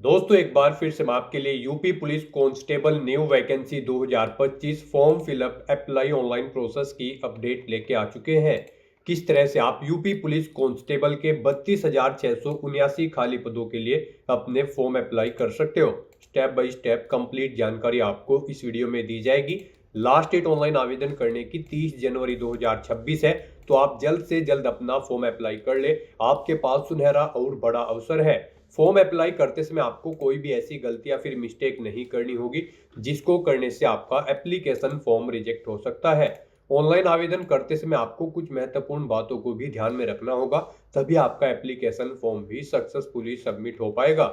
दोस्तों एक बार फिर से मैं आपके लिए UP police constable new vacancy 2025 form fill up apply online process की अपडेट लेके आ चुके हैं। किस तरह से आप यूपी पुलिस कांस्टेबल के 32,679 खाली पदों के लिए अपने फॉर्म अप्लाई कर सकते हो। स्टेप बाय स्टेप कंप्लीट जानकारी आपको इस वीडियो में दी जाएगी। लास्ट डेट ऑनलाइन आवेदन करने की 30 जनवरी 2026 है, तो आप जल्द से जल्द अपना फॉर्म अप्लाई कर ले। आपके पास सुनहरा और बड़ा अवसर है। फॉर्म अप्लाई करते समय आपको कोई भी ऐसी गलती या फिर मिस्टेक नहीं करनी होगी जिसको करने से आपका एप्लीकेशन फॉर्म रिजेक्ट हो सकता है। ऑनलाइन आवेदन करते समय आपको कुछ महत्वपूर्ण बातों को भी ध्यान में रखना होगा, तभी आपका एप्लीकेशन फॉर्म भी सक्सेसफुली सबमिट हो पाएगा।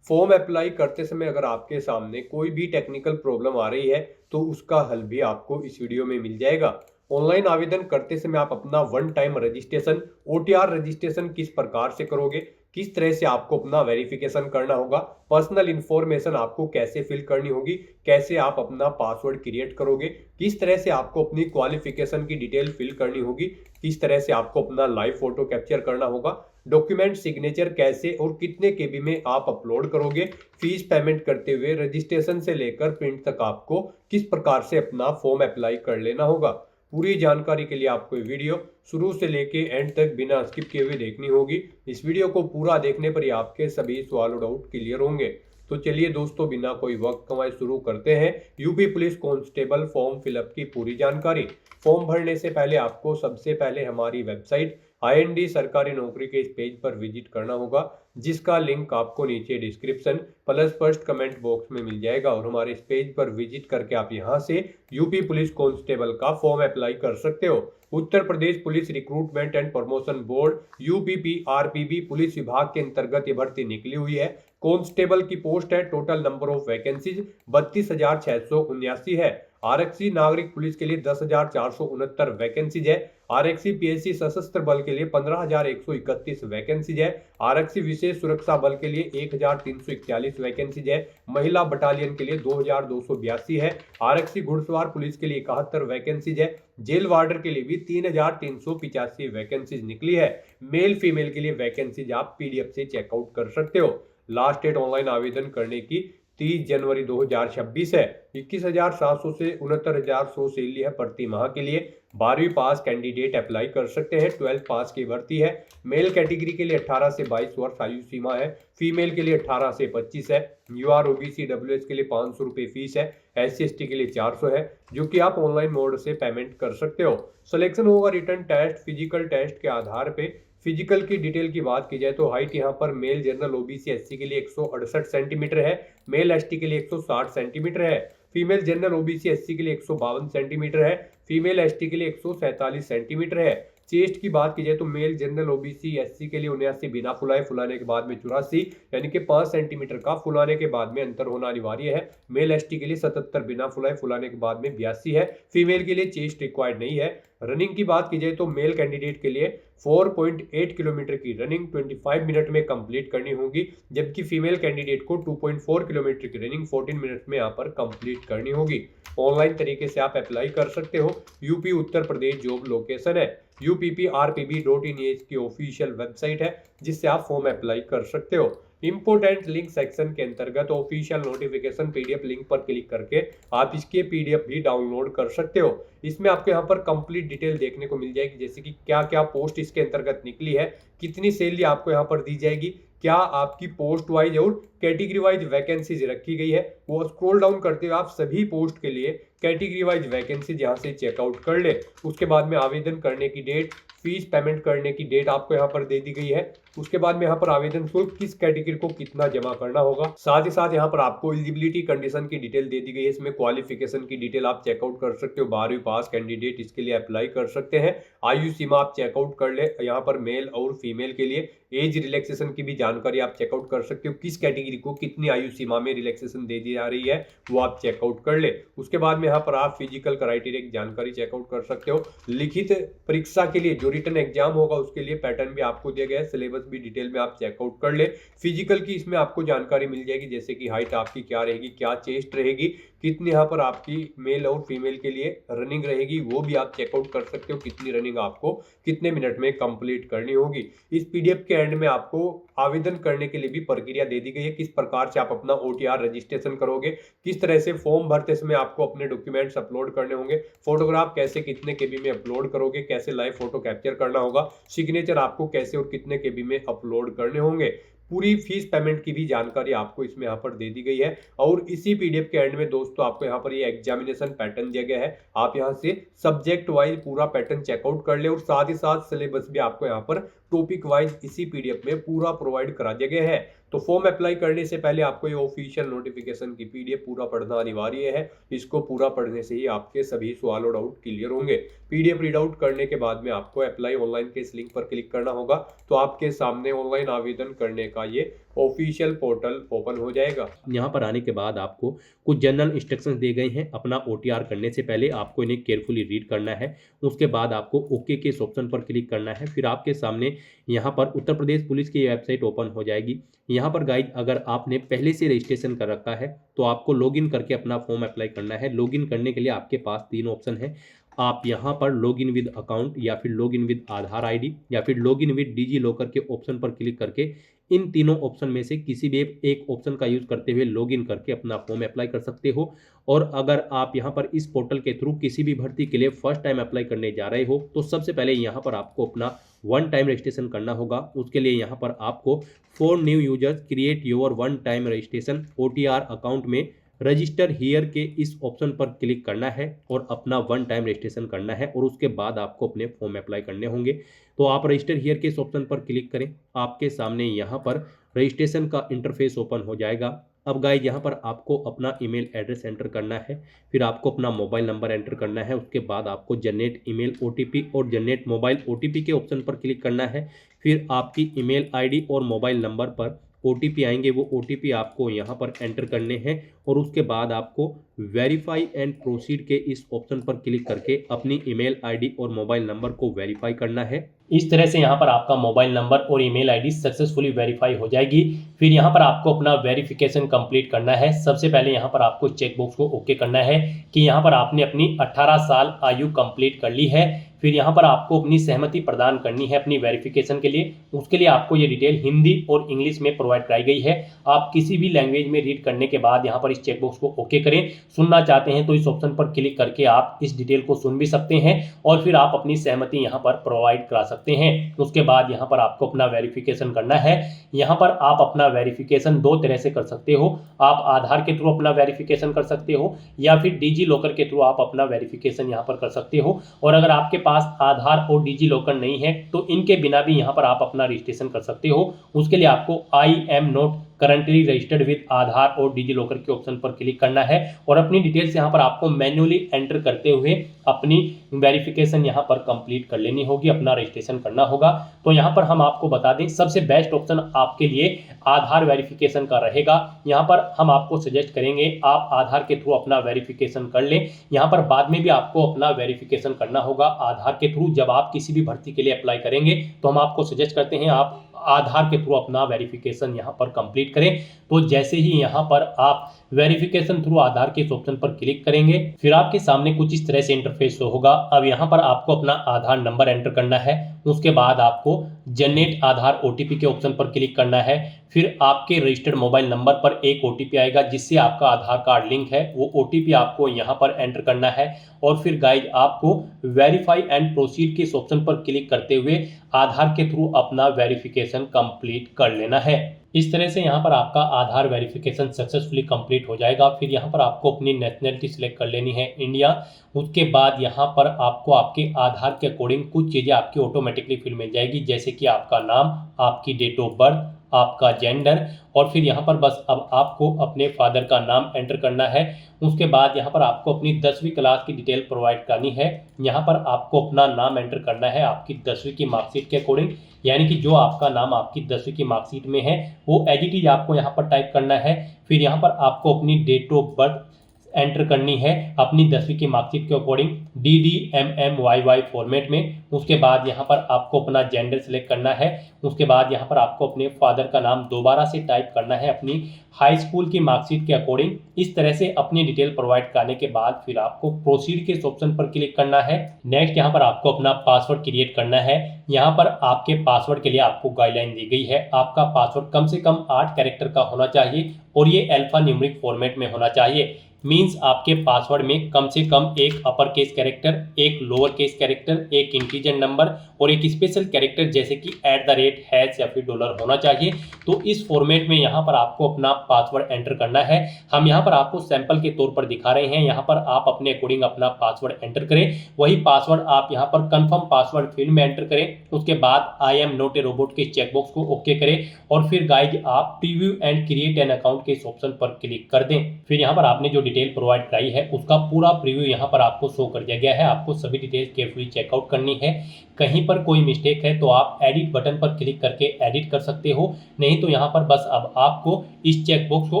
फॉर्म अप्लाई करते समय अगर आपके सामने कोई भी टेक्निकल प्रॉब्लम आ रही है तो उसका हल भी आपको इस वीडियो में मिल जाएगा। ऑनलाइन आवेदन करते समय आप अपना one time registration OTR registration किस प्रकार से करोगे, किस तरह से आपको अपना वेरिफिकेशन करना होगा, पर्सनल इंफॉर्मेशन आपको कैसे फिल करनी होगी, कैसे आप अपना पासवर्ड क्रिएट करोगे, किस तरह से आपको अपनी क्वालिफिकेशन की डिटेल फिल करनी होगी, किस तरह से आपको अपना लाइव फोटो कैप्चर करना होगा, डॉक्यूमेंट सिग्नेचर कैसे और कितने केबी में आप अपलोड करोगे, फीस पेमेंट करते हुए रजिस्ट्रेशन से लेकर प्रिंट तक आपको किस प्रकार से अपना फॉर्म अप्लाई कर लेना होगा। पूरी जानकारी के लिए आपको ये वीडियो शुरू से लेके एंड तक बिना स्किप किए हुए देखनी होगी। इस वीडियो को पूरा देखने पर ही आपके सभी सवाल और डाउट क्लियर होंगे। तो चलिए दोस्तों बिना कोई वक्त कमाए शुरू करते हैं UP police constable form fill up की पूरी जानकारी। फॉर्म भरने से पहले आपको सबसे पहले हमारी वेबसाइट आईएनडी सरकारी नौकरी के इस पेज पर विजिट करना होगा, जिसका लिंक आपको नीचे description plus first comment box में मिल जाएगा। और हमारे इस पेज पर विजिट करके आप यहां से यूपी पुलिस कांस्टेबल का फॉर्म अप्लाई कर सकते हो। Uttar Pradesh police recruitment and promotion board UPPRPB police विभाग के अंतर्गत ये भर्ती निकली हुई है। कांस्टेबल की पोस्ट है, टोटल नंबर ऑफ वैकेंसीज 32,679 है। आरक्षी नागरिक पुलिस के लिए 10,469 वैकेंसीज है। आरक्षी पीएससी सशस्त्र बल के लिए 15,131 वैकेंसीज है। आरक्षी विशेष सुरक्षा बल के लिए 1,341 वैकेंसीज है। महिला बटालियन के लिए 2,282 है। आरक्षी घुड़सवार पुलिस के लिए 71 वैकेंसीज है। जेल वार्डर के लिए भी 3,385 वैकेंसीज निकली है। मेल फीमेल के लिए वैकेंसीज आप पीडीएफ से चेकआउट कर सकते हो। लास्ट डेट ऑनलाइन आवेदन करने की 30 जनवरी 2026 है। 21,700 से 69,100 सैलरी है प्रति माह के लिए। 12वीं पास कैंडिडेट अप्लाई कर सकते हैं। 12th पास की भर्ती है। मेल कैटेगरी के लिए 18 से 22 वर्ष आयु सीमा है। फीमेल के लिए 18 से 25 है। यूआर ओबीसी डब्ल्यूएच के लिए 500 रुपये फीस है। SC/ST के लिए 400 है, जो कि आप ऑनलाइन मोड से पेमेंट कर सकते हो। सिलेक्शन होगा रिटर्न टेस्ट फिजिकल टेस्ट के आधार पे। फिजिकल की डिटेल की बात की जाए तो हाइट यहाँ पर मेल जनरल ओबीसी एससी के लिए 168 सेंटीमीटर है। मेल एसटी के लिए 160 सेंटीमीटर है। फीमेल जनरल ओबीसी एससी के लिए 152 सेंटीमीटर है। फीमेल एसटी के लिए 147 सेंटीमीटर है। चेस्ट की बात की जाए तो मेल जनरल ओबीसी एससी के लिए 79 बिना फुलाए, फुलाने के बाद में 84 यानी कि 5 सेंटीमीटर का फुलाने के बाद में अंतर होना अनिवार्य है। मेल एसटी के लिए 77 बिना फुलाए, फुलाने के बाद में 82 है। फीमेल के लिए चेस्ट रिक्वायर्ड नहीं है। रनिंग की बात की जाए तो मेल कैंडिडेट के लिए 4.8 किलोमीटर की रनिंग 25 मिनट में कंप्लीट करनी होगी, जबकि फीमेल कैंडिडेट को 2.4 किलोमीटर की रनिंग 14 मिनट में यहाँ पर कंप्लीट करनी होगी। ऑनलाइन तरीके से आप अप्लाई कर सकते हो। UP Uttar Pradesh job location है UPPRPB.in की ऑफिशियल वेबसाइट है, जिससे आप फॉर्म अप्लाई कर सकते हो। इंपोर्टेंट लिंक सेक्शन के अंतर्गत ऑफिशियल नोटिफिकेशन पीडीएफ लिंक पर क्लिक करके आप इसके पीडीएफ भी डाउनलोड कर सकते हो। इसमें आपको यहाँ पर कंप्लीट डिटेल देखने को मिल जाएगी, जैसे कि क्या क्या पोस्ट इसके अंतर्गत निकली है, कितनी सैलरी आपको यहाँ पर दी जाएगी, क्या आपकी पोस्ट वाइज और कैटेगरी वाइज वैकेंसीज रखी गई है। वो स्क्रॉल डाउन करते हुए आप सभी पोस्ट के लिए कैटेगरी वाइज वैकेंसीज यहाँ से चेकआउट कर ले। उसके बाद में आवेदन करने की डेट, फीस पेमेंट करने की डेट आपको यहाँ पर दे दी गई है। उसके बाद में यहाँ पर आवेदन शुल्क किस कैटेगरी को कितना जमा करना होगा, साथ ही साथ यहाँ पर आपको एलिजिबिलिटी कंडीशन की डिटेल दे दी गई है। इसमें क्वालिफिकेशन की डिटेल आप चेकआउट कर सकते हो। 12वीं पास कैंडिडेट इसके लिए अप्लाई कर सकते हैं। आयु सीमा आप चेकआउट कर ले, यहाँ पर मेल और फीमेल के लिए एज रिलैक्सेशन की भी जानकारी आप चेकआउट कर सकते हो। किस कैटेगरी को कितनी आयु सीमा में रिलैक्सेशन दे दी जा रही है वो आप चेकआउट कर ले। उसके बाद में यहाँ पर आप फिजिकल क्राइटेरिया की जानकारी चेकआउट कर सकते हो। लिखित परीक्षा के लिए जो रिटन एग्जाम होगा उसके लिए पैटर्न भी आपको दिया गया है, सिलेबस भी डिटेल में आप चेकआउट कर ले। फिजिकल की इसमें आपको जानकारी मिल जाएगी, जैसे कि हाइट आपकी क्या रहेगी, क्या चेस्ट रहेगी, कितनी यहाँ पर आपकी मेल और फीमेल के लिए रनिंग रहेगी वो भी आप चेकआउट कर सकते हो, कितनी रनिंग आपको कितने मिनट में कंप्लीट करनी होगी। इस पीडीएफ के एंड में आपको आवेदन करने के लिए भी प्रक्रिया दे दी गई है, किस प्रकार से आप अपना ओटीआर रजिस्ट्रेशन करोगे, किस तरह से फॉर्म भरते समय आपको अपने डॉक्यूमेंट्स अपलोड करने होंगे, फोटोग्राफ कैसे कितने केबी में अपलोड करोगे, कैसे लाइव फोटो कैप्चर करना होगा, सिग्नेचर आपको कैसे और कितने केबी में अपलोड करने होंगे, पूरी फीस पेमेंट की भी जानकारी आपको इसमें यहाँ पर दे दी गई है। और इसी पीडीएफ के एंड में दोस्तों आपको यहाँ पर ये एग्जामिनेशन पैटर्न दिया गया है, आप यहाँ से सब्जेक्ट वाइज पूरा पैटर्न चेकआउट कर ले और साथ ही साथ सिलेबस भी आपको यहाँ पर टॉपिक वाइज इसी पीडीएफ में पूरा प्रोवाइड करा दिया गया है। तो फॉर्म अप्लाई करने से पहले आपको ये ऑफिशियल नोटिफिकेशन की पीडीएफ पूरा पढ़ना अनिवार्य है, इसको पूरा पढ़ने से ही आपके सभी सवाल और डाउट क्लियर होंगे। पीडीएफ रीड आउट करने के बाद में आपको अप्लाई ऑनलाइन के इस लिंक पर क्लिक करना होगा, तो आपके सामने ऑनलाइन आवेदन करने का ये ऑफिशियल पोर्टल ओपन हो जाएगा। यहाँ पर आने के बाद आपको कुछ जनरल इंस्ट्रक्शंस दिए गए हैं। अपना ओटीआर करने से पहले आपको इन्हें केयरफुली रीड करना है, उसके बाद आपको ओके के इस ऑप्शन पर क्लिक करना है। फिर आपके सामने यहाँ पर उत्तर प्रदेश पुलिस की वेबसाइट ओपन हो जाएगी। यहाँ पर गाइज अगर आपने पहले से रजिस्ट्रेशन कर रखा है तो आपको लॉगिन करके अपना फॉर्म अप्लाई करना है। लॉगिन करने के लिए आपके पास 3 ऑप्शन है। आप यहाँ पर लॉगिन विद अकाउंट या फिर लॉगिन विद आधार आईडी या फिर लॉगिन विद डिजी लॉकर के ऑप्शन पर क्लिक करके इन तीनों ऑप्शन में से किसी भी एक ऑप्शन का यूज करते हुए लॉगिन करके अपना फॉर्म अप्लाई कर सकते हो। और अगर आप यहाँ पर इस पोर्टल के थ्रू किसी भी भर्ती के लिए फर्स्ट टाइम अप्लाई करने जा रहे हो तो सबसे पहले यहाँ पर आपको अपना 1 टाइम रजिस्ट्रेशन करना होगा। उसके लिए यहाँ पर आपको for new users create your 1 time registration OTR account में रजिस्टर हियर के इस ऑप्शन पर क्लिक करना है और अपना 1 टाइम रजिस्ट्रेशन करना है और उसके बाद आपको अपने फॉर्म अप्लाई करने होंगे। तो आप रजिस्टर हियर के इस ऑप्शन पर क्लिक करें, आपके सामने यहाँ पर रजिस्ट्रेशन का इंटरफेस ओपन हो जाएगा। अब गाइज यहाँ पर आपको अपना ईमेल एड्रेस एंटर करना है, फिर आपको अपना मोबाइल नंबर एंटर करना है, उसके बाद आपको जनरेट ईमेल ओटीपी और जनरेट मोबाइल ओटीपी के ऑप्शन पर क्लिक करना है। फिर आपकी ईमेल आईडी और मोबाइल नंबर पर ओटीपी आएंगे, वो ओटीपी आपको यहाँ पर एंटर करने हैं और उसके बाद आपको वेरीफाई एंड प्रोसीड के इस ऑप्शन पर क्लिक करके अपनी ईमेल आईडी और मोबाइल नंबर को वेरीफाई करना है। इस तरह से यहाँ पर आपका मोबाइल नंबर और ईमेल आईडी सक्सेसफुली वेरीफाई हो जाएगी। फिर यहाँ पर आपको अपना वेरिफिकेशन कंप्लीट करना है। सबसे पहले यहाँ पर आपको चेकबॉक्स को ओके करना है कि यहाँ पर आपने अपनी 18 साल आयु कंप्लीट कर ली है। फिर यहाँ पर आपको अपनी सहमति प्रदान करनी है अपनी वेरिफिकेशन के लिए। उसके लिए आपको ये डिटेल हिंदी और इंग्लिश में प्रोवाइड कराई गई है। आप किसी भी लैंग्वेज में रीड करने के बाद यहाँ पर इस चेकबॉक्स को ओके करें। सुनना चाहते हैं तो इस ऑप्शन पर क्लिक करके आप इस डिटेल को सुन भी सकते हैं और फिर आप अपनी सहमति यहाँ पर प्रोवाइड करा सकते हैं। उसके बाद यहाँ पर आपको अपना वेरिफिकेशन करना है। यहाँ पर आप अपना वेरिफिकेशन 2 तरह से कर सकते हो। आप आधार के थ्रू अपना वेरिफिकेशन कर सकते हो या फिर डिजी लॉकर के थ्रू आप अपना वेरिफिकेशन यहाँ पर कर सकते हो। और अगर आपके पास आधार और डिजी लॉकर नहीं है तो इनके बिना भी यहाँ पर आप अपना रजिस्ट्रेशन कर सकते हो। उसके लिए आपको I am not currently registered with Aadhaar और डिजी लॉकर के ऑप्शन पर क्लिक करना है और अपनी डिटेल्स यहाँ पर आपको मैन्युअली एंटर करते हुए अपनी वेरिफिकेशन यहाँ पर कंप्लीट कर लेनी होगी, अपना रजिस्ट्रेशन करना होगा। तो यहाँ पर हम आपको बता दें सबसे बेस्ट ऑप्शन आपके लिए आधार वेरिफिकेशन का रहेगा। यहाँ पर हम आपको सजेस्ट करेंगे आप आधार के थ्रू अपना वेरिफिकेशन कर लें। यहाँ पर बाद में भी आपको अपना वेरिफिकेशन करना होगा आधार के थ्रू। जब आप किसी भी भर्ती के लिए अप्लाई करेंगे तो हम आपको सजेस्ट करते हैं आप आधार के थ्रू अपना वेरिफिकेशन यहाँ पर कंप्लीट करें। तो जैसे ही यहाँ पर आप वेरिफिकेशन थ्रू आधार के इस ऑप्शन पर क्लिक करेंगे फिर आपके सामने कुछ इस तरह से इंटरफेस होगा। अब यहाँ पर आपको अपना आधार नंबर एंटर करना है। उसके बाद आपको जनरेट आधार ओटीपी के ऑप्शन पर क्लिक करना है। फिर आपके रजिस्टर्ड मोबाइल नंबर पर एक ओटीपी आएगा जिससे आपका आधार कार्ड लिंक है, वो ओटीपी आपको यहाँ पर एंटर करना है। और फिर गाइज आपको वेरीफाई एंड प्रोसीड के इस ऑप्शन पर क्लिक करते हुए आधार के थ्रू अपना वेरिफिकेशन कंप्लीट कर लेना है। इस तरह से यहाँ पर आपका आधार वेरिफिकेशन सक्सेसफुली कंप्लीट हो जाएगा। फिर यहाँ पर आपको अपनी नेशनलिटी सिलेक्ट कर लेनी है इंडिया। उसके बाद यहाँ पर आपको आपके आधार के अकॉर्डिंग कुछ चीज़ें आपकी ऑटोमेटिकली फिल मिल जाएगी, जैसे कि आपका नाम, आपकी डेट ऑफ बर्थ, आपका जेंडर और फिर यहाँ पर बस अब आपको अपने फादर का नाम एंटर करना है। उसके बाद यहाँ पर आपको अपनी 10वीं क्लास की डिटेल प्रोवाइड करनी है। यहाँ पर आपको अपना नाम एंटर करना है आपकी 10वीं की मार्कशीट के अकॉर्डिंग, यानी कि जो आपका नाम आपकी 10वीं की मार्कशीट में है वो एज इट इज आपको यहाँ पर टाइप करना है। फिर यहाँ पर आपको अपनी डेट ऑफ बर्थ एंटर करनी है अपनी 10वीं की मार्कशीट के अकॉर्डिंग DDMMYY फॉर्मेट में। उसके बाद यहाँ पर आपको अपना जेंडर सेलेक्ट करना है। उसके बाद यहाँ पर आपको अपने फादर का नाम दोबारा से टाइप करना है अपनी हाई स्कूल की मार्कशीट के अकॉर्डिंग। इस तरह से अपनी डिटेल प्रोवाइड करने के बाद फिर आपको प्रोसीड के ऑप्शन पर क्लिक करना है। नेक्स्ट यहाँ पर आपको अपना पासवर्ड क्रिएट करना है। यहाँ पर आपके पासवर्ड के लिए आपको गाइडलाइन दी गई है। आपका पासवर्ड कम से कम 8 कैरेक्टर का होना चाहिए और ये अल्फा न्यूमेरिक फॉर्मेट में होना चाहिए। मीन्स आपके पासवर्ड में कम से कम एक अपर केस कैरेक्टर, एक लोअर केस कैरेक्टर, एक इंटीजर नंबर और एक स्पेशल कैरेक्टर जैसे कि @ या फिर डॉलर होना चाहिए। तो इस फॉर्मेट में यहाँ पर आपको अपना पासवर्ड एंटर करना है। हम यहाँ पर आपको सैंपल के तौर पर दिखा रहे हैं। यहाँ पर आप अपने अकॉर्डिंग अपना पासवर्ड एंटर करें। वही पासवर्ड आप यहाँ पर कंफर्म पासवर्ड फील्ड में एंटर करें। उसके बाद आई एम नॉट ए रोबोट के चेकबॉक्स को ओके करें और फिर गाइज आप preview and create an account के इस ऑप्शन पर क्लिक कर दें। फिर यहाँ पर आपने जो डिटेल प्रोवाइड कराई है उसका पूरा प्रीव्यू यहाँ पर आपको शो कर दिया गया है। आपको सभी डिटेल्स केयरफुली चेकआउट करनी है। कहीं पर कोई मिस्टेक है तो आप एडिट बटन पर क्लिक करके एडिट कर सकते हो, नहीं तो यहाँ पर बस अब आपको इस चेकबॉक्स को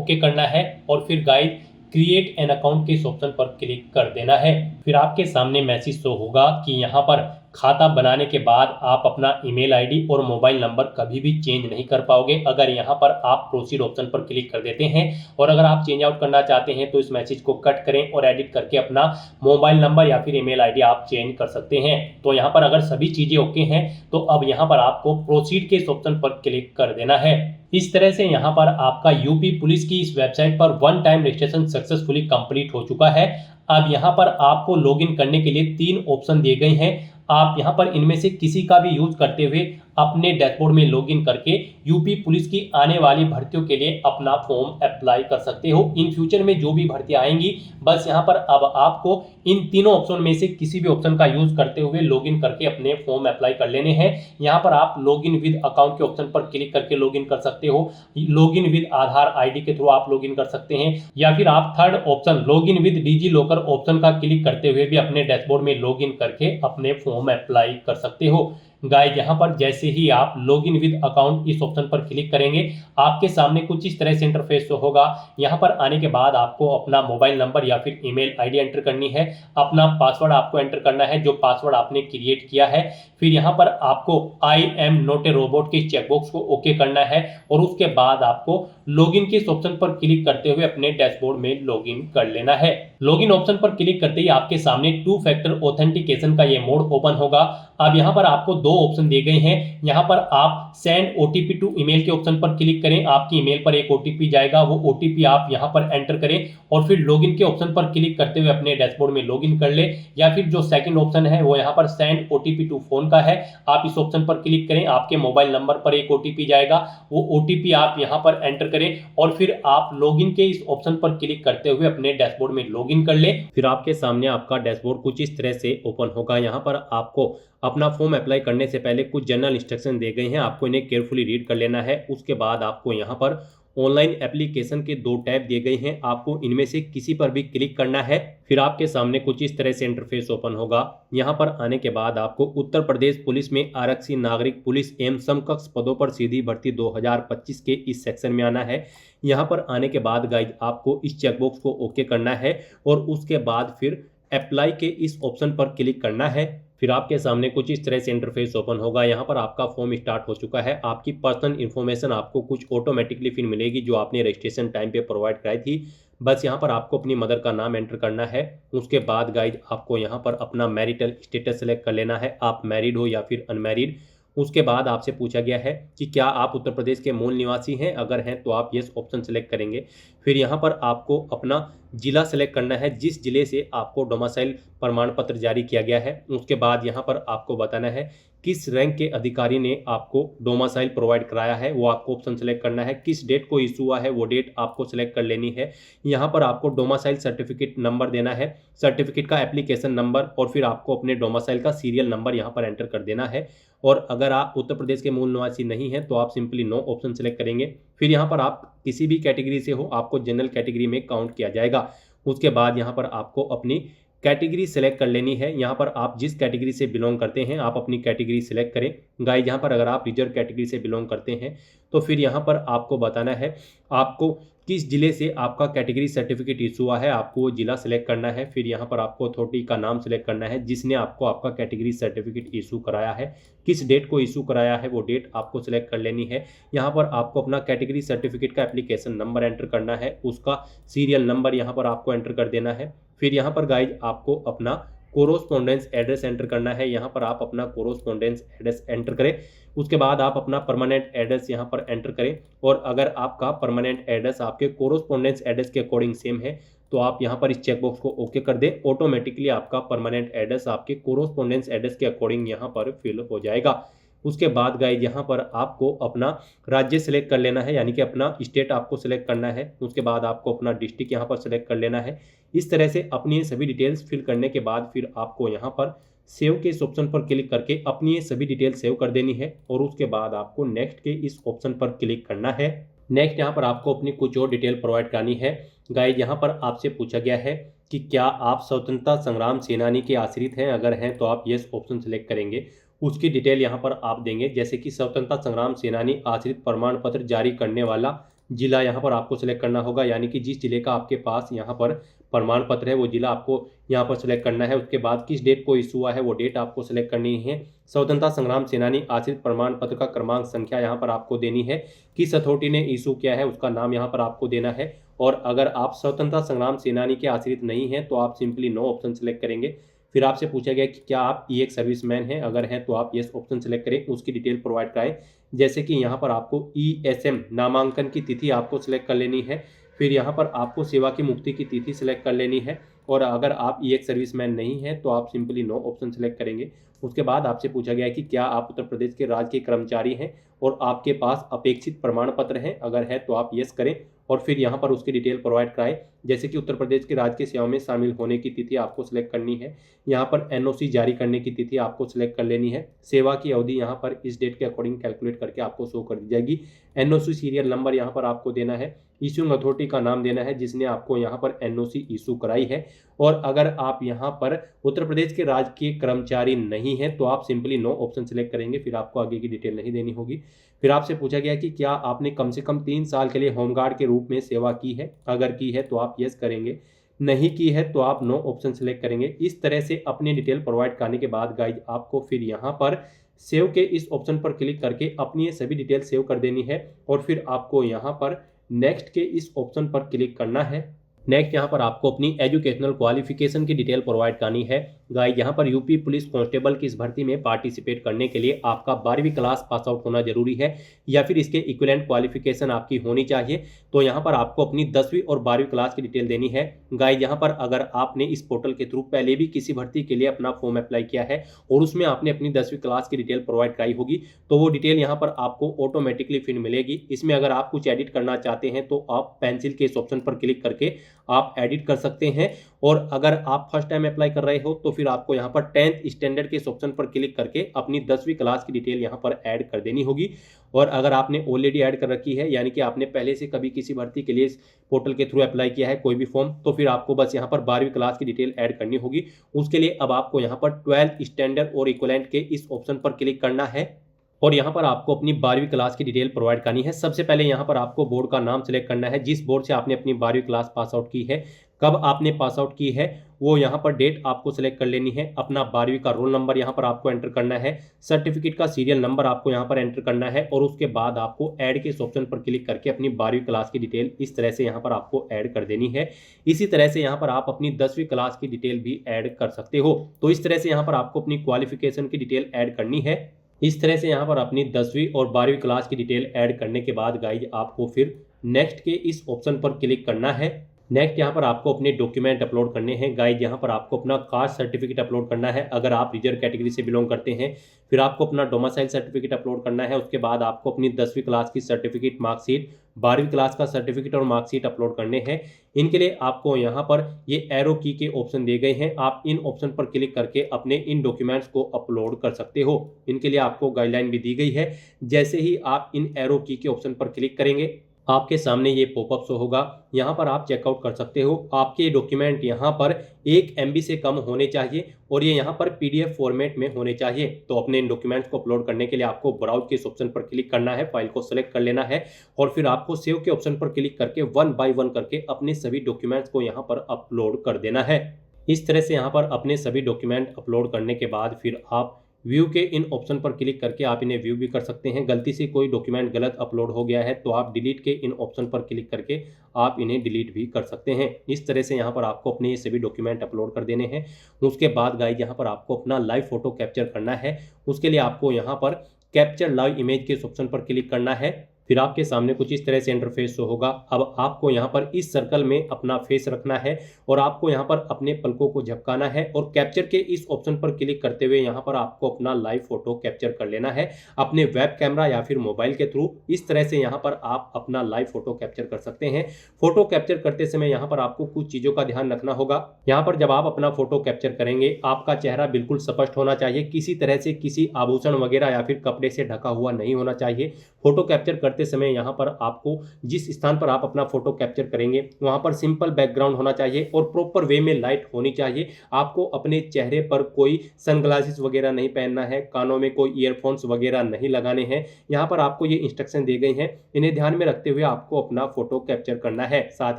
ओके करना है और फिर गाइड क्रिएट एन अकाउंट के इस ऑप्शन पर क्लिक कर देना है। फिर आपके सामने मैसेज शो होगा कि यहाँ पर खाता बनाने के बाद आप अपना ईमेल आईडी और मोबाइल नंबर कभी भी चेंज नहीं कर पाओगे अगर यहाँ पर आप प्रोसीड ऑप्शन पर क्लिक कर देते हैं। और अगर आप चेंज आउट करना चाहते हैं तो इस मैसेज को कट करें और एडिट करके अपना मोबाइल नंबर या फिर ईमेल आईडी आप चेंज कर सकते हैं। तो यहाँ पर अगर सभी चीज़ें ओके हैं तो अब यहाँ पर आपको प्रोसीड के इस ऑप्शन पर क्लिक कर देना है। इस तरह से यहाँ पर आपका यूपी पुलिस की इस वेबसाइट पर 1 टाइम रजिस्ट्रेशन सक्सेसफुली कंप्लीट हो चुका है। अब यहाँ पर आपको लॉगिन करने के लिए 3 ऑप्शन दिए गए हैं। आप यहाँ पर इनमें से किसी का भी यूज करते हुए अपने डैशबोर्ड में लॉगिन करके यूपी पुलिस की आने वाली भर्तियों के लिए अपना फॉर्म अप्लाई कर सकते हो। इन फ्यूचर में जो भी भर्तियां आएंगी बस यहाँ पर अब आपको इन तीनों ऑप्शन में से किसी भी ऑप्शन का यूज करते हुए लॉगिन करके अपने फॉर्म अप्लाई कर लेने हैं। यहाँ पर आप लॉगिन विद अकाउंट के ऑप्शन पर क्लिक करके लॉगिन कर सकते हो। लॉगिन विद आधार आईडी के थ्रू आप लॉगिन कर सकते हैं या फिर आप third option login with DigiLocker option का क्लिक करते हुए भी अपने डैशबोर्ड में लॉगिन करके अपने फॉर्म अप्लाई कर सकते हो। गाइस यहाँ पर जैसे ही आप लॉगिन विद अकाउंट इस ऑप्शन पर क्लिक करेंगे आपके सामने कुछ इस तरह से इंटरफेस होगा। यहाँ पर आने के बाद आपको अपना मोबाइल नंबर या फिर ईमेल आईडी एंटर करनी है। अपना पासवर्ड आपको एंटर करना है जो पासवर्ड आपने क्रिएट किया है। फिर यहाँ पर आपको I am not a robot के चेकबॉक्स को ओके करना है और उसके बाद आपको लॉगिन के इस ऑप्शन पर क्लिक करते हुए अपने डैशबोर्ड में लॉगिन कर लेना है। लॉगिन ऑप्शन पर क्लिक करते ही आपके सामने 2 फैक्टर ऑथेंटिकेशन का ये मोड ओपन होगा। अब यहाँ पर आपको 2 ऑप्शन दिए गए हैं। यहाँ पर आप सेंड ओटीपी टू ईमेल के ऑप्शन पर क्लिक करें। आपकी ईमेल पर एक ओटीपी जाएगा, वो ओटीपी आप यहाँ पर एंटर करें और फिर लॉगिन के ऑप्शन पर क्लिक करते हुए अपने डैशबोर्ड में लॉगिन कर ले। या फिर जो सेकंड ऑप्शन है वो यहाँ पर सेंड ओटीपी टू फोन का है, आप इस ऑप्शन पर क्लिक करें। आपके मोबाइल नंबर पर एक ओटीपी जाएगा, वो ओटीपी आप यहाँ पर एंटर करें और फिर आप लॉगिन के इस ऑप्शन पर क्लिक करते हुए अपने डैशबोर्ड में लॉगिन कर ले। फिर आपके सामने आपका डैशबोर्ड कुछ इस तरह से ओपन होगा। यहाँ पर आपको अपना फॉर्म अप्लाई करने से पहले कुछ जनरल इंस्ट्रक्शन दिए गए हैं, आपको इन्हें केयरफुली रीड कर लेना है। उसके बाद आपको यहाँ पर ऑनलाइन एप्लीकेशन के 2 टैब दिए गए हैं, आपको इनमें से किसी पर भी क्लिक करना है। फिर आपके सामने कुछ इस तरह से इंटरफेस ओपन होगा। यहाँ पर आने के बाद आपको उत्तर प्रदेश पुलिस में आरक्षी नागरिक पुलिस एवं समकक्ष पदों पर सीधी भर्ती 2025 के इस सेक्शन में आना है। यहाँ पर आने के बाद गाइज आपको इस चेकबॉक्स को ओके करना है और उसके बाद फिर अप्लाई के इस ऑप्शन पर क्लिक करना है। फिर आपके सामने कुछ इस तरह से इंटरफेस ओपन होगा। यहाँ पर आपका फॉर्म स्टार्ट हो चुका है। आपकी पर्सनल इन्फॉर्मेशन आपको कुछ ऑटोमेटिकली फिर मिलेगी जो आपने रजिस्ट्रेशन टाइम पे प्रोवाइड कराई थी। बस यहाँ पर आपको अपनी मदर का नाम एंटर करना है। उसके बाद गाइज आपको यहाँ पर अपना मैरिटल स्टेटस सेलेक्ट कर लेना है, आप मैरिड हो या फिर अनमैरिड। उसके बाद आपसे पूछा गया है कि क्या आप उत्तर प्रदेश के मूल निवासी हैं, अगर हैं तो आप यस ऑप्शन सेलेक्ट करेंगे। फिर यहाँ पर आपको अपना जिला सेलेक्ट करना है, जिस जिले से आपको डोमिसाइल प्रमाण पत्र जारी किया गया है। उसके बाद यहाँ पर आपको बताना है किस रैंक के अधिकारी ने आपको डोमिसाइल प्रोवाइड कराया है, वो आपको ऑप्शन सेलेक्ट करना है। किस डेट को इशू हुआ है वो डेट आपको सेलेक्ट कर लेनी है। यहाँ पर आपको डोमिसाइल सर्टिफिकेट नंबर देना है, सर्टिफिकेट का एप्लीकेशन नंबर और फिर आपको अपने डोमिसाइल का सीरियल नंबर यहाँ पर एंटर कर देना है। और अगर आप उत्तर प्रदेश के मूल निवासी नहीं हैं तो आप सिंपली नो ऑप्शन सेलेक्ट करेंगे। फिर यहाँ पर आप किसी भी कैटेगरी से हो, आपको जनरल कैटेगरी में काउंट किया जाएगा। उसके बाद यहाँ पर आपको अपनी कैटेगरी सेलेक्ट कर लेनी है। यहाँ पर आप जिस कैटेगरी से बिलोंग करते हैं आप अपनी कैटेगरी सेलेक्ट करें। गाइस यहाँ पर अगर आप रिजर्व कैटेगरी से बिलोंग करते हैं तो फिर यहाँ पर आपको बताना है आपको किस जिले से आपका कैटेगरी सर्टिफिकेट इशू हुआ है, आपको वो जिला सेलेक्ट करना है। फिर यहाँ पर आपको अथॉरिटी का नाम सेलेक्ट करना है जिसने आपको आपका कैटेगरी सर्टिफिकेट इशू कराया है। किस डेट को इशू कराया है वो डेट आपको सेलेक्ट कर लेनी है। यहाँ पर आपको अपना कैटेगरी सर्टिफिकेट का एप्लीकेशन नंबर एंटर करना है, उसका सीरियल नंबर यहाँ पर आपको एंटर कर देना है। फिर यहाँ पर गाइज आपको अपना कोरोस्पोंडेंस एड्रेस एंटर करना है। यहाँ पर आप अपना कोरोस्पोंडेंस एड्रेस एंटर करें। उसके बाद आप अपना परमानेंट एड्रेस यहाँ पर एंटर करें, और अगर आपका परमानेंट एड्रेस आपके कोरोस्पोंडेंस एड्रेस के अकॉर्डिंग सेम है तो आप यहाँ पर इस चेकबॉक्स को ओके कर दें। ऑटोमेटिकली आपका परमानेंट एड्रेस आपके कोरोस्पोंडेंस एड्रेस के अकॉर्डिंग यहाँ पर फिल हो जाएगा। उसके बाद गाइज यहाँ पर आपको अपना राज्य सेलेक्ट कर लेना है, यानी कि अपना स्टेट आपको सेलेक्ट करना है। उसके बाद आपको अपना डिस्ट्रिक्ट यहाँ पर सेलेक्ट कर लेना है। इस तरह से अपनी सभी डिटेल्स फिल करने के बाद फिर आपको यहाँ पर सेव के इस ऑप्शन पर क्लिक करके अपनी ये सभी डिटेल सेव कर देनी है, और उसके बाद आपको नेक्स्ट के इस ऑप्शन पर क्लिक करना है। नेक्स्ट यहाँ पर आपको अपनी कुछ और डिटेल प्रोवाइड करनी है। गाइज यहाँ पर आपसे पूछा गया है कि क्या आप स्वतंत्रता संग्राम सेनानी के आश्रित हैं, अगर हैं तो आप यस ऑप्शन सेलेक्ट करेंगे। उसकी डिटेल यहाँ पर आप देंगे, जैसे कि स्वतंत्रता संग्राम सेनानी आश्रित प्रमाण पत्र जारी करने वाला जिला यहाँ पर आपको सेलेक्ट करना होगा, यानी कि जिस जिले का आपके पास यहाँ पर प्रमाण पत्र है वो जिला आपको यहाँ पर सेलेक्ट करना है। उसके बाद किस डेट को इशू हुआ है वो डेट आपको सेलेक्ट करनी है। स्वतंत्रता संग्राम सेनानी आश्रित प्रमाण पत्र का क्रमांक संख्या यहाँ पर आपको देनी है। किस अथॉरिटी ने इशू किया है उसका नाम यहाँ पर आपको देना है। और अगर आप स्वतंत्रता संग्राम सेनानी के आश्रित नहीं हैं तो आप सिंपली नो ऑप्शन सेलेक्ट करेंगे। फिर आपसे पूछा गया कि क्या आप एक सर्विसमैन हैं, अगर हैं तो आप यस ऑप्शन सेलेक्ट करें। उसकी डिटेल प्रोवाइड कराएं, जैसे कि यहाँ पर आपको ESM नामांकन की तिथि आपको सिलेक्ट कर लेनी है। फिर यहाँ पर आपको सेवा की मुक्ति की तिथि सिलेक्ट कर लेनी है। और अगर आप एक सर्विसमैन नहीं हैं तो आप सिंपली नो ऑप्शन सेलेक्ट करेंगे। उसके बाद आपसे पूछा गया है कि क्या आप उत्तर प्रदेश के राज्य के कर्मचारी हैं और आपके पास अपेक्षित प्रमाण पत्र हैं, अगर है तो आप यस करें। और फिर यहाँ पर उसकी डिटेल प्रोवाइड कराएं, जैसे कि उत्तर प्रदेश के राजकीय सेवा में शामिल होने की तिथि आपको सिलेक्ट करनी है। यहाँ पर NOC जारी करने की तिथि आपको सिलेक्ट कर लेनी है। सेवा की अवधि यहाँ पर इस डेट के अकॉर्डिंग कैलकुलेट करके आपको शो कर दी जाएगी। NOC सीरियल नंबर यहाँ पर आपको देना है। इशूइंग अथॉरिटी का नाम देना है जिसने आपको यहाँ पर NOC इशू कराई है। और अगर आप यहाँ पर उत्तर प्रदेश के राज्य के कर्मचारी नहीं हैं तो आप सिंपली नो ऑप्शन सेलेक्ट करेंगे, फिर आपको आगे की डिटेल नहीं देनी होगी। फिर आपसे पूछा गया कि क्या आपने कम से कम 3 साल के लिए होमगार्ड के रूप में सेवा की है, अगर की है तो आप यस करेंगे, नहीं की है तो आप नो ऑप्शन सेलेक्ट करेंगे। इस तरह से अपनी डिटेल प्रोवाइड करने के बाद गाइज आपको फिर यहाँ पर सेव के इस ऑप्शन पर क्लिक करके अपनी ये सभी डिटेल सेव कर देनी है। और फिर आपको यहाँ पर नेक्स्ट के इस ऑप्शन पर क्लिक करना है। नेक्स्ट यहाँ पर आपको अपनी एजुकेशनल क्वालिफिकेशन की डिटेल प्रोवाइड करनी है। गाइस यहाँ पर यूपी पुलिस कांस्टेबल की इस भर्ती में पार्टिसिपेट करने के लिए आपका 12वीं क्लास पास आउट होना जरूरी है, या फिर इसके इक्विवेलेंट क्वालिफिकेशन आपकी होनी चाहिए। तो यहाँ पर आपको अपनी 10वीं और 12वीं क्लास की डिटेल देनी है। गाइस यहाँ पर अगर आपने इस पोर्टल के थ्रू पहले भी किसी भर्ती के लिए अपना फॉर्म अप्लाई किया है और उसमें आपने अपनी 10वीं क्लास की डिटेल प्रोवाइड कराई होगी तो वो डिटेल यहाँ पर आपको ऑटोमेटिकली फिर मिलेगी। इसमें अगर आप कुछ एडिट करना चाहते हैं तो आप पेंसिल के इस ऑप्शन पर क्लिक करके आप एडिट कर सकते हैं। और अगर आप फर्स्ट टाइम अप्लाई कर रहे हो तो फिर आपको यहाँ पर 10th स्टैंडर्ड के इस ऑप्शन पर क्लिक करके अपनी 10वीं क्लास की डिटेल यहाँ पर ऐड कर देनी होगी। और अगर आपने ऑलरेडी ऐड कर रखी है, यानी कि आपने पहले से कभी किसी भर्ती के लिए इस पोर्टल के थ्रू अप्लाई किया है कोई भी फॉर्म, तो फिर आपको बस यहाँ पर 12वीं क्लास की डिटेल ऐड करनी होगी। उसके लिए अब आपको यहाँ पर 12th स्टैंडर्ड और इक्विवेलेंट के इस ऑप्शन पर क्लिक करना है और यहाँ पर आपको अपनी 12वीं क्लास की डिटेल प्रोवाइड करनी है। सबसे पहले यहाँ पर आपको बोर्ड का नाम सेलेक्ट करना है, जिस बोर्ड से आपने अपनी 12वीं क्लास पास आउट की है, कब आपने पास आउट की है वो यहाँ पर डेट आपको सेलेक्ट कर लेनी है। अपना 12वीं का रोल नंबर यहाँ पर आपको एंटर करना है, सर्टिफिकेट का सीरियल नंबर आपको यहाँ पर एंटर करना है और उसके बाद आपको ऐड के इस ऑप्शन पर क्लिक करके अपनी 12वीं क्लास की डिटेल इस तरह से यहाँ पर आपको ऐड कर देनी है। इसी तरह से यहाँ पर आप अपनी 10वीं क्लास की डिटेल भी ऐड कर सकते हो। तो इस तरह से यहाँ पर आपको अपनी क्वालिफिकेशन की डिटेल ऐड करनी है। इस तरह से यहाँ पर अपनी 10वीं और 12वीं क्लास की डिटेल ऐड करने के बाद गाइज आपको फिर नेक्स्ट के इस ऑप्शन पर क्लिक करना है। नेक्स्ट यहाँ पर आपको अपने डॉक्यूमेंट अपलोड करने हैं। गाइज यहाँ पर आपको अपना कास्ट सर्टिफिकेट अपलोड करना है अगर आप रिजर्व कैटेगरी से बिलोंग करते हैं। फिर आपको अपना डोमिसाइल सर्टिफिकेट अपलोड करना है। उसके बाद आपको अपनी 10वीं क्लास की सर्टिफिकेट, मार्कशीट, 12वीं क्लास का सर्टिफिकेट और मार्कशीट अपलोड करने हैं। इनके लिए आपको यहाँ पर ये एरो की के ऑप्शन दिए गए हैं, आप इन ऑप्शन पर क्लिक करके अपने इन डॉक्यूमेंट्स को अपलोड कर सकते हो। इनके लिए आपको गाइडलाइन भी दी गई है। जैसे ही आप इन एरो की के ऑप्शन पर क्लिक करेंगे आपके सामने ये पॉपअप शो होगा। यहाँ पर आप चेकआउट कर सकते हो। आपके डॉक्यूमेंट यहाँ पर 1 MB से कम होने चाहिए और ये यहाँ पर PDF फॉर्मेट में होने चाहिए। तो अपने इन डॉक्यूमेंट्स को अपलोड करने के लिए आपको ब्राउज के इस ऑप्शन पर क्लिक करना है, फाइल को सेलेक्ट कर लेना है और फिर आपको सेव के ऑप्शन पर क्लिक करके 1 बाय 1 करके अपने सभी डॉक्यूमेंट्स को यहाँ पर अपलोड कर देना है। इस तरह से यहाँ पर अपने सभी डॉक्यूमेंट अपलोड करने के बाद फिर आप व्यू के इन ऑप्शन पर क्लिक करके आप इन्हें व्यू भी कर सकते हैं। गलती से कोई डॉक्यूमेंट गलत अपलोड हो गया है तो आप डिलीट के इन ऑप्शन पर क्लिक करके आप इन्हें डिलीट भी कर सकते हैं। इस तरह से यहाँ पर आपको अपने ये सभी डॉक्यूमेंट अपलोड कर देने हैं। उसके बाद गाइस यहाँ पर आपको अपना लाइव फोटो कैप्चर करना है। उसके लिए आपको यहाँ पर कैप्चर लाइव इमेज के इस ऑप्शन पर क्लिक करना है। फिर आपके सामने कुछ इस तरह से इंटरफेस शो होगा। अब आपको यहाँ पर इस सर्कल में अपना फेस रखना है और आपको यहाँ पर अपने पलकों को झपकाना है और कैप्चर के इस ऑप्शन पर क्लिक करते हुए यहाँ पर आपको अपना लाइव फोटो कैप्चर कर लेना है अपने वेब कैमरा या फिर मोबाइल के थ्रू। इस तरह से यहाँ पर आप अपना लाइव फोटो कैप्चर कर सकते हैं। फोटो कैप्चर करते समय यहाँ पर आपको कुछ चीज़ों का ध्यान रखना होगा। यहाँ पर जब आप अपना फोटो कैप्चर करेंगे आपका चेहरा बिल्कुल स्पष्ट होना चाहिए, किसी तरह से किसी आभूषण वगैरह या फिर कपड़े से ढका हुआ नहीं होना चाहिए। फोटो कैप्चर करते समय यहाँ पर आपको जिस स्थान पर आप अपना फोटो कैप्चर करेंगे वहां पर सिंपल बैकग्राउंड होना चाहिए और प्रॉपर वे में लाइट होनी चाहिए। आपको अपने चेहरे पर कोई सनग्लासेस वगैरह नहीं पहनना है, कानों में कोई ईयरफोन्स वगैरह नहीं लगाने हैं। यहाँ पर आपको ये इंस्ट्रक्शन दी गई हैं, इन्हें ध्यान में रखते हुए आपको अपना फोटो कैप्चर करना है। साथ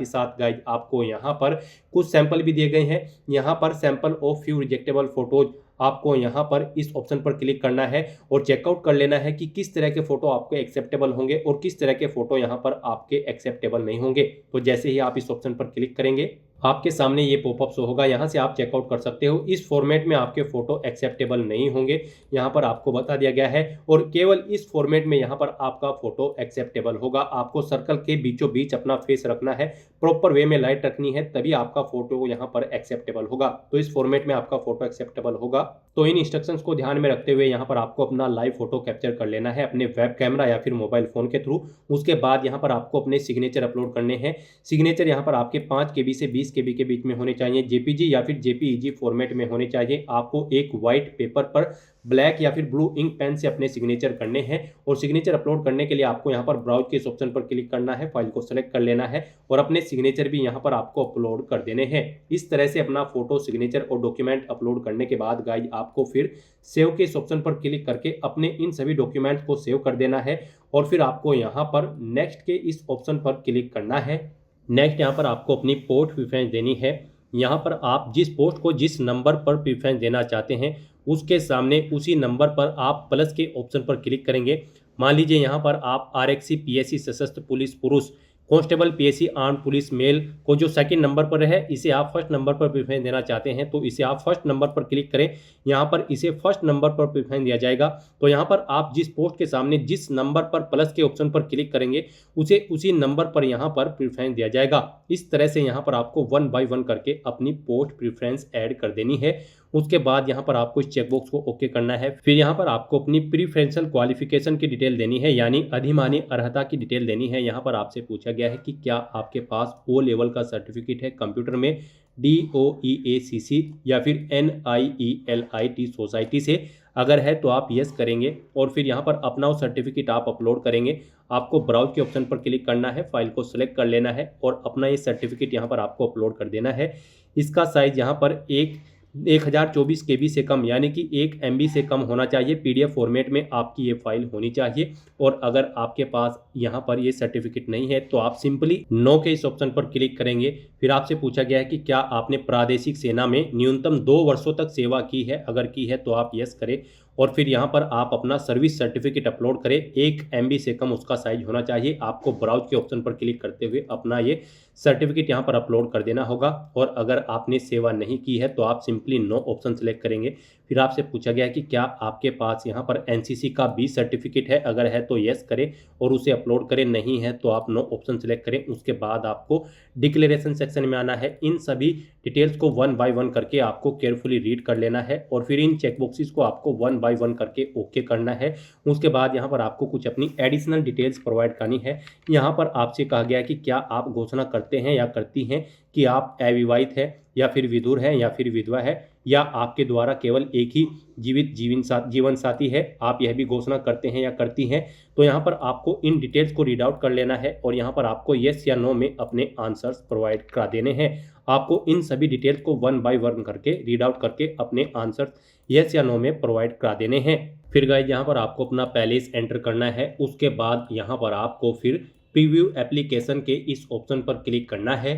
ही साथ गाइस आपको यहाँ पर कुछ सैंपल भी दिए गए हैं। यहाँ पर सैंपल ऑफ फ्यू रिजेक्टेबल फोटोज आपको यहाँ पर इस ऑप्शन पर क्लिक करना है और चेकआउट कर लेना है कि किस तरह के फोटो आपको एक्सेप्टेबल होंगे और किस तरह के फोटो यहाँ पर आपके एक्सेप्टेबल नहीं होंगे। तो जैसे ही आप इस ऑप्शन पर क्लिक करेंगे आपके सामने ये पॉपअप शो होगा। यहाँ से आप चेकआउट कर सकते हो। इस फॉर्मेट में आपके फोटो एक्सेप्टेबल नहीं होंगे, यहाँ पर आपको बता दिया गया है और केवल इस फॉर्मेट में यहाँ पर आपका फोटो एक्सेप्टेबल होगा। आपको सर्कल के बीचों बीच अपना फेस रखना है, प्रॉपर वे में लाइट रखनी है, तभी आपका फोटो यहाँ पर एक्सेप्टेबल होगा। तो इस फॉर्मेट में आपका फोटो एक्सेप्टेबल होगा। तो इन इंस्ट्रक्शंस को ध्यान में रखते हुए यहाँ पर आपको अपना लाइव फोटो कैप्चर कर लेना है अपने वेब कैमरा या फिर मोबाइल फोन के थ्रू। उसके बाद यहाँ पर आपको अपने सिग्नेचर अपलोड करने हैं। सिग्नेचर यहाँ पर आपके 5 KB से 20 KB के बीच में होने चाहिए, JPG या फिर JPEG फॉर्मेट में होने चाहिए। आपको एक व्हाइट पेपर पर ब्लैक या फिर ब्लू इंक पेन से अपने सिग्नेचर करने हैं और सिग्नेचर अपलोड करने के लिए आपको यहाँ पर ब्राउज के इस ऑप्शन पर क्लिक करना है, फाइल को सेलेक्ट कर लेना है और अपने सिग्नेचर भी यहाँ पर आपको अपलोड कर देने हैं। इस तरह से अपना फोटो, सिग्नेचर और डॉक्यूमेंट अपलोड करने के बाद गाइस आपको फिर सेव के इस ऑप्शन पर क्लिक करके अपने इन सभी डॉक्यूमेंट्स को सेव कर देना है और फिर आपको यहाँ पर नेक्स्ट के इस ऑप्शन पर क्लिक करना है। नेक्स्ट यहाँ पर आपको अपनी पोस्ट प्रेफरेंस देनी है। यहाँ पर आप जिस पोस्ट को जिस नंबर पर प्रेफरेंस देना चाहते हैं उसके सामने उसी नंबर पर आप प्लस के ऑप्शन पर क्लिक करेंगे। मान लीजिए यहाँ पर आप RXC PSC सशस्त्र पुलिस पुरुष, constable PSC arm police male को जो सेकंड नंबर पर है इसे आप फर्स्ट नंबर पर प्रेफरेंस देना चाहते हैं तो इसे आप फर्स्ट नंबर पर क्लिक करें। यहाँ पर इसे फर्स्ट नंबर पर प्रेफरेंस दिया जाएगा। तो यहाँ पर आप जिस पोस्ट के सामने जिस नंबर पर प्लस के ऑप्शन पर क्लिक करेंगे उसे उसी नंबर पर यहाँ पर प्रेफरेंस दिया जाएगा। इस तरह से यहाँ पर आपको 1 बाय 1 करके अपनी पोस्ट प्रेफरेंस ऐड कर देनी है। उसके बाद यहाँ पर आपको इस चेकबॉक्स को ओके करना है। फिर यहाँ पर आपको अपनी प्रीफरेंशियल क्वालिफिकेशन की डिटेल देनी है, यानी अधिमानी अर्हता की डिटेल देनी है। यहाँ पर आपसे पूछा गया है कि क्या आपके पास O लेवल का सर्टिफिकेट है कंप्यूटर में DOEACC या फिर NIELIT सोसाइटी से। अगर है तो आप यस करेंगे और फिर यहाँ पर अपना वो सर्टिफिकेट आप अपलोड करेंगे। आपको ब्राउज के ऑप्शन पर क्लिक करना है, फाइल को सेलेक्ट कर लेना है और अपना ये सर्टिफिकेट यहाँ पर आपको अपलोड कर देना है। इसका साइज यहाँ पर 1024 KB से कम यानी कि 1 MB से कम होना चाहिए। PDF फॉर्मेट में आपकी ये फाइल होनी चाहिए। और अगर आपके पास यहाँ पर ये सर्टिफिकेट नहीं है तो आप सिंपली नो के इस ऑप्शन पर क्लिक करेंगे। फिर आपसे पूछा गया है कि क्या आपने प्रादेशिक सेना में न्यूनतम 2 वर्षों तक सेवा की है। अगर की है तो आप यस करें और फिर यहाँ पर आप अपना सर्विस सर्टिफिकेट अपलोड करें। 1 MB से कम उसका साइज होना चाहिए। आपको ब्राउज के ऑप्शन पर क्लिक करते हुए अपना ये सर्टिफिकेट यहाँ पर अपलोड कर देना होगा। और अगर आपने सेवा नहीं की है तो आप सिंपली नो ऑप्शन सेलेक्ट करेंगे। फिर आपसे पूछा गया है कि क्या आपके पास यहाँ पर NCC का B सर्टिफिकेट है। अगर है तो यस करें और उसे अपलोड करें, नहीं है तो आप नो ऑप्शन सेलेक्ट करें। उसके बाद आपको डिक्लेरेशन सेक्शन में आना है। इन सभी डिटेल्स को 1 बाय 1 करके आपको केयरफुली रीड कर लेना है और फिर इन चेकबॉक्सेस को आपको 1 बाय 1 करके ओके करना है। उसके बाद यहाँ पर आपको कुछ अपनी एडिशनल डिटेल्स प्रोवाइड करनी है। यहाँ पर आपसे कहा गया है कि क्या आप घोषणा करते हैं या करती हैं कि आप अविवाहित है या फिर विधुर है या फिर विधवा है या आपके द्वारा केवल एक ही जीवन साथी है, आप यह भी घोषणा करते हैं या करती हैं, तो यहाँ पर आपको इन डिटेल्स को रीड आउट कर लेना है और यहाँ पर आपको येस या नो में अपने आंसर्स प्रोवाइड करा देने हैं। आपको इन सभी डिटेल्स को 1 बाय 1 करके रीड आउट करके अपने आंसर्स येस या नो में प्रोवाइड करा देने हैं। फिर गाइस यहाँ पर आपको अपना पैलेस एंटर करना है। उसके बाद यहाँ पर आपको फिर प्रीव्यू एप्लीकेशन के इस ऑप्शन पर क्लिक करना है।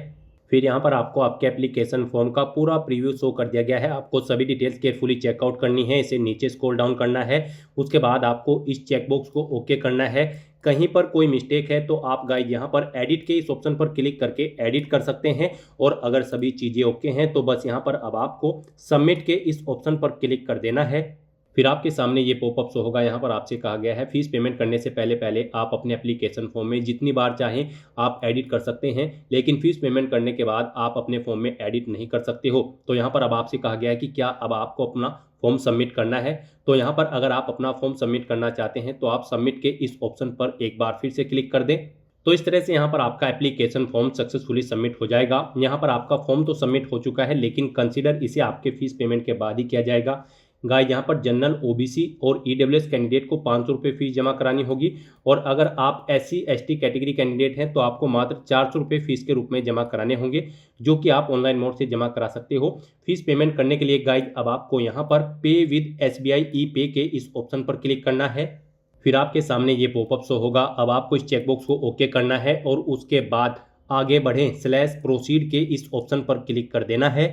फिर यहाँ पर आपको आपके एप्लीकेशन फॉर्म का पूरा प्रीव्यू शो कर दिया गया है। आपको सभी डिटेल्स केयरफुली चेकआउट करनी है, इसे नीचे स्क्रॉल डाउन करना है। उसके बाद आपको इस चेकबॉक्स को ओके करना है। कहीं पर कोई मिस्टेक है तो आप गाइस यहाँ पर एडिट के इस ऑप्शन पर क्लिक करके एडिट कर सकते हैं, और अगर सभी चीज़ें ओके हैं तो बस यहाँ पर अब आपको सबमिट के इस ऑप्शन पर क्लिक कर देना है। फिर आपके सामने ये पॉपअप शो होगा। यहाँ पर आपसे कहा गया है फीस पेमेंट करने से पहले आप अपने एप्लीकेशन फॉर्म में जितनी बार चाहें आप एडिट कर सकते हैं, लेकिन फीस पेमेंट करने के बाद आप अपने फॉर्म में एडिट नहीं कर सकते हो। तो यहाँ पर अब आपसे कहा गया है कि क्या अब आपको अपना फॉर्म सबमिट करना है। तो यहाँ पर अगर आप अपना फॉर्म सबमिट करना चाहते हैं तो आप सबमिट के इस ऑप्शन पर एक बार फिर से क्लिक कर दें। तो इस तरह से यहाँ पर आपका एप्लीकेशन फॉर्म सक्सेसफुली सबमिट हो जाएगा। यहाँ पर आपका फॉर्म तो सबमिट हो चुका है, लेकिन कंसीडर इसे आपके फीस पेमेंट के बाद ही किया जाएगा। गाइस यहाँ पर जनरल, ओबीसी और ईडब्ल्यूएस कैंडिडेट को 500 रुपये फीस जमा करानी होगी, और अगर आप SC ST कैटेगरी कैंडिडेट हैं तो आपको मात्र 400 रुपये फीस के रूप में जमा कराने होंगे, जो कि आप ऑनलाइन मोड से जमा करा सकते हो। फीस पेमेंट करने के लिए गाइस अब आपको यहाँ पर पे विद SBI ई-पे के इस ऑप्शन पर क्लिक करना है। फिर आपके सामने ये पॉपअप शो होगा। अब आपको इस चेकबॉक्स को ओके करना है और उसके बाद आगे बढ़ें /प्रोसीड के इस ऑप्शन पर क्लिक कर देना है।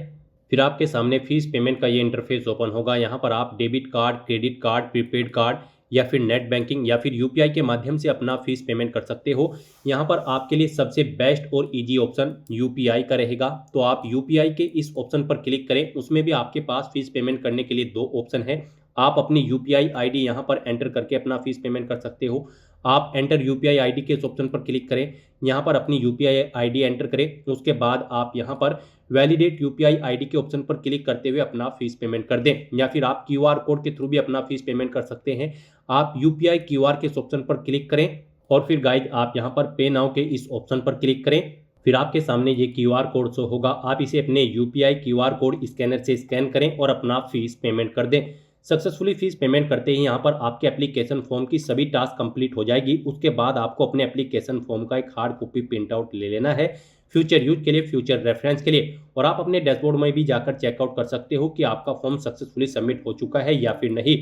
फिर आपके सामने फीस पेमेंट का ये इंटरफेस ओपन होगा। यहाँ पर आप debit card, credit card, prepaid card या फिर नेट बैंकिंग या फिर UPI के माध्यम से अपना फीस पेमेंट कर सकते हो। यहाँ पर आपके लिए सबसे बेस्ट और इजी ऑप्शन UPI का रहेगा। तो आप UPI के इस ऑप्शन पर क्लिक करें। उसमें भी आपके पास फीस पेमेंट करने के लिए 2 ऑप्शन है। आप अपनी UPI ID यहाँ पर एंटर करके अपना फीस पेमेंट कर सकते हो। आप एंटर UPI ID के इस ऑप्शन पर क्लिक करें, यहाँ पर अपनी UPI ID एंटर करें। उसके बाद आप यहाँ पर वैलिडेट UPI ID के ऑप्शन पर क्लिक करते हुए अपना फीस पेमेंट कर दें, या फिर आप QR कोड के थ्रू भी अपना फीस पेमेंट कर सकते हैं। आप UPI QR के इस ऑप्शन पर क्लिक करें और फिर गाइड आप यहाँ पर पे नाउ के इस ऑप्शन पर क्लिक करें। फिर आपके सामने ये QR कोड शो होगा। आप इसे अपने UPI QR कोड स्कैनर से स्कैन करें और अपना फीस पेमेंट कर दें। सक्सेसफुली फीस पेमेंट करते ही यहाँ पर आपके एप्लीकेशन फॉर्म की सभी टास्क कंप्लीट हो जाएगी। उसके बाद आपको अपने एप्लीकेशन फॉर्म का एक हार्ड कॉपी प्रिंट आउट ले लेना है फ्यूचर यूज के लिए, फ्यूचर रेफरेंस के लिए, और आप अपने डैशबोर्ड में भी जाकर चेकआउट कर सकते हो कि आपका फॉर्म सक्सेसफुली सबमिट हो चुका है या फिर नहीं।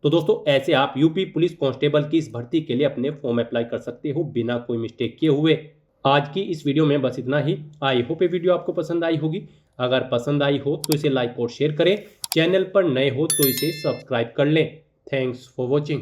तो दोस्तों ऐसे आप यूपी पुलिस कांस्टेबल की इस भर्ती के लिए अपने फॉर्म अप्लाई कर सकते हो बिना कोई मिस्टेक किए हुए। आज की इस वीडियो में बस इतना ही। आई होप ये वीडियो आपको पसंद आई होगी। अगर पसंद आई हो तो इसे लाइक और शेयर करें। चैनल पर नए हो तो इसे सब्सक्राइब कर लें। Thanks for watching.